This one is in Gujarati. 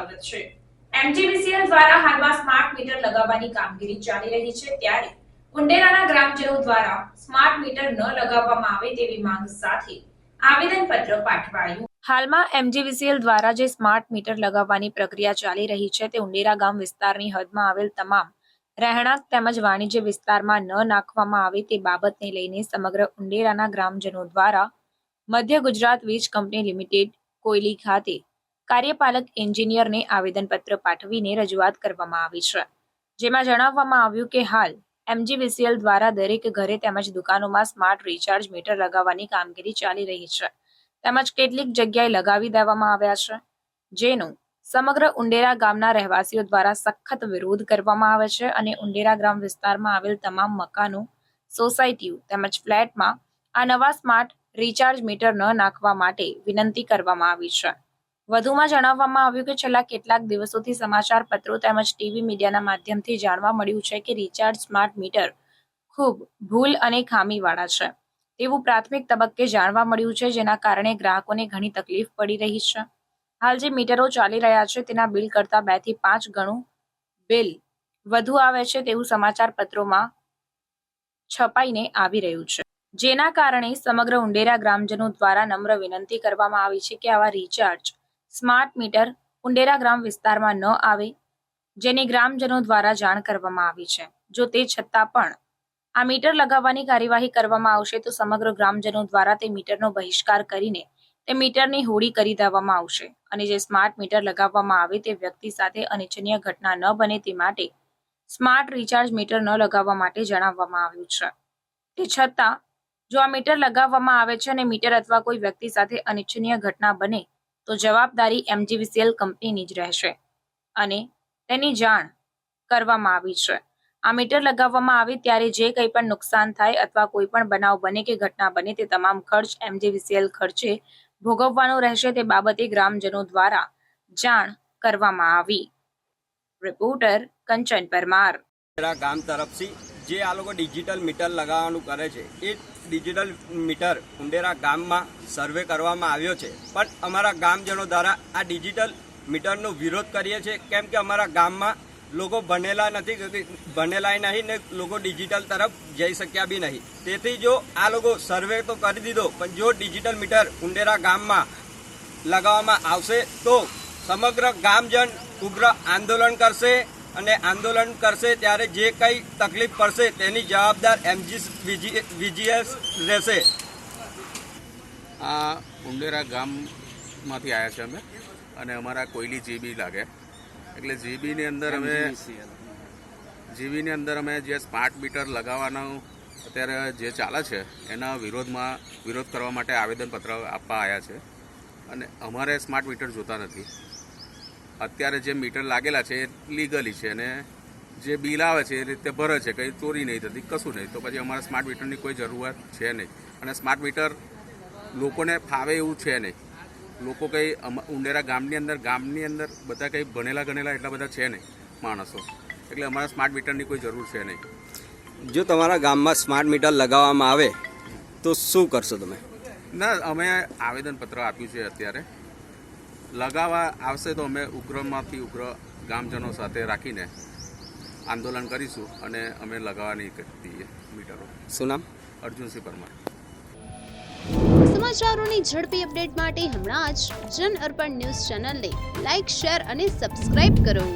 સ્વાગત છે। એમજીવીસીએલ દ્વારા હાલમાં સ્માર્ટ મીટર લગાવવાની કામગીરી ચાલી રહી છે, ત્યારે ઉંડેરાના ગ્રામજનો દ્વારા સ્માર્ટ મીટર ન લગાવવામાં આવે તેવી માંગ સાથે આવેદનપત્ર પાઠવાયું। હાલમાં એમજીવીસીએલ દ્વારા જે સ્માર્ટ મીટર લગાવવાની પ્રક્રિયા ચાલી રહી છે, તે ઉંડેરા ગામ વિસ્તારની હદમાં આવેલ તમામ રહેણાંક તેમજ વાણિજ્ય વિસ્તારમાં ન નાખવામાં આવે તે બાબતને લઈને સમગ્ર ઉંડેરાના ગ્રામજનો દ્વારા મધ્ય ગુજરાત વીજ કંપની લિમિટેડ કોયલી ખાતે કાર્યપાલક એન્જિનિયરને આવેદનપત્ર પાઠવીને રજૂઆત કરવામાં આવી છે, જેમાં જણાવવામાં આવ્યું કે હાલ એમજીવીસીએલ દ્વારા દરેક ઘરે તેમજ દુકાનોમાં સ્માર્ટ રિચાર્જ મીટર લગાવવાની કામગીરી ચાલી રહી છે, તેમજ કેટલીક જગ્યાએ લગાવી દેવામાં આવ્યા છે, જેનો સમગ્ર ઉંડેરા ગામના રહેવાસીઓ દ્વારા સખત વિરોધ કરવામાં આવે છે અને ઉંડેરા ગ્રામ વિસ્તારમાં આવેલ તમામ મકાનો, સોસાયટીઓ તેમજ ફ્લેટમાં આ નવા સ્માર્ટ રિચાર્જ મીટર ન નાખવા માટે વિનંતી કરવામાં આવી છે। વધુમાં જણાવવામાં આવ્યું કે છેલ્લા કેટલાક દિવસોથી સમાચાર પત્રો તેમજ ટીવી મીડિયાના માધ્યમથી જાણવા મળ્યું છે કે રિચાર્જ સ્માર્ટ મીટર ખૂબ ભૂલ અને ખામીવાળા છે તેવું પ્રાથમિક તબક્કે જાણવા મળ્યું છે, જેના કારણે ગ્રાહકોને ઘણી તકલીફ પડી રહી છે। હાલ જે મીટરો ચાલી રહ્યા છે તેના બિલ કરતાં 2 થી 5 ગણું બિલ વધુ આવે છે તેવું સમાચાર પત્રોમાં છપાઈને આવી રહ્યું છે, જેના કારણે સમગ્ર ઉંડેરા ગ્રામજનો દ્વારા નમ્ર વિનંતી કરવામાં આવી છે કે આવા રિચાર્જ સ્માર્ટ મીટર ઉંડેરા ગ્રામ વિસ્તારમાં ન આવે, જેની ગ્રામજનો દ્વારા જાણ કરવામાં આવી છે। જો તે છતાં પણ આ મીટર લગાવવાની કાર્યવાહી કરવામાં આવશે તો સમગ્ર ગ્રામજનો દ્વારા તે મીટરનો બહિષ્કાર કરીને તે મીટરની હોળી કરી દેવામાં આવશે અને જે સ્માર્ટ મીટર લગાવવામાં આવે તે વ્યક્તિ સાથે અનિચ્છનીય ઘટના ન બને તે માટે સ્માર્ટ રિચાર્જ મીટર ન લગાવવા માટે જણાવવામાં આવ્યું છે। તે છતાં જો આ મીટર લગાવવામાં આવે છે અને મીટર અથવા કોઈ વ્યક્તિ સાથે અનિચ્છનીય ઘટના બને તો જવાબદારી એમજીવીસીએલ કંપનીની જ રહેશે અને તેની જાણ કરવામાં આવી છે। આ મીટર લગાવવામાં આવે ત્યારે જે કંઈ પણ નુકસાન થાય અથવા કોઈ પણ બનાવ બને કે ઘટના બને તે તમામ ખર્ચ એમજીવીસીએલ ખર્ચે ભોગવવાનો રહેશે તે બાબતે ગ્રામજનો દ્વારા જાણ કરવામાં આવી। રિપોર્ટર કંચન પરમાર। ગામ તરફથી જે આ લોકો ડિજિટલ મીટર લગાવવાનું કરે છે એ ડિજિટલ મીટર ઉંડેરા ગામમાં સર્વે કરવામાં આવ્યો છે, પણ અમારા ગામજનો દ્વારા આ ડિજિટલ મીટરનો વિરોધ કરીએ છીએ, કેમ કે અમારા ગામમાં લોકો ભણેલા નહીં ને લોકો ડિજિટલ તરફ જઈ શક્યા બી નહીં। તેથી જો આ લોકો સર્વે તો કરી દીધો, પણ જો ડિજિટલ મીટર ઉંડેરા ગામમાં લગાવવામાં આવશે તો સમગ્ર ગામજન ઉગ્ર આંદોલન કરશે અને આંદોલન કરશે ત્યારે જે કંઈ તકલીફ પડશે તેની જવાબદાર એમજીવીસીએલ રહેશે। આ ઉંડેરા ગામમાંથી આવ્યા છે અમે અને અમારા કોયલી જીબી લાગે એટલે જીબીની અંદર અમે જે સ્માર્ટ મીટર લગાવવાનો અત્યારે જે ચાલે છે એના વિરોધ કરવા માટે આવેદનપત્ર આપવા આવ્યા છે અને અમારે સ્માર્ટ મીટર જોતા નથી। અત્યારે જે મીટર લાગેલા છે એ લીગલી છે અને જે બિલ આવે છે એ રીતે ભરે છે, કંઈ ચોરી નહીં થતી, કશું નહીં, તો પછી અમારે સ્માર્ટ મીટરની કોઈ જરૂરિયાત છે નહીં અને સ્માર્ટ મીટર લોકોને ફાવે એવું છે નહીં। લોકો કંઈ ઉંડેરા ગામની અંદર બધા કંઈ ભણેલા એટલા બધા છે નહીં માણસો, એટલે અમારે સ્માર્ટ મીટરની કોઈ જરૂર છે નહીં। જો તમારા ગામમાં સ્માર્ટ મીટર લગાવવામાં આવે તો શું કરશો તમે? ના, અમે આવેદનપત્ર આપ્યું છે, અત્યારે લગાવવા આવશે તો અમે ઉગ્રમાંથી ઉગ્ર ગામજનો સાથે રાખીને આંદોલન કરીશું અને અમે લગાવવાની કરીએ મીટરો। શું નામ? અર્જુનસિંહ પરમાર। સમાચારોની ઝડપી અપડેટ માટે હમણાં જ જન અર્પણ ન્યૂઝ ચેનલને લાઇક, શેર અને સબસ્ક્રાઇબ કરો।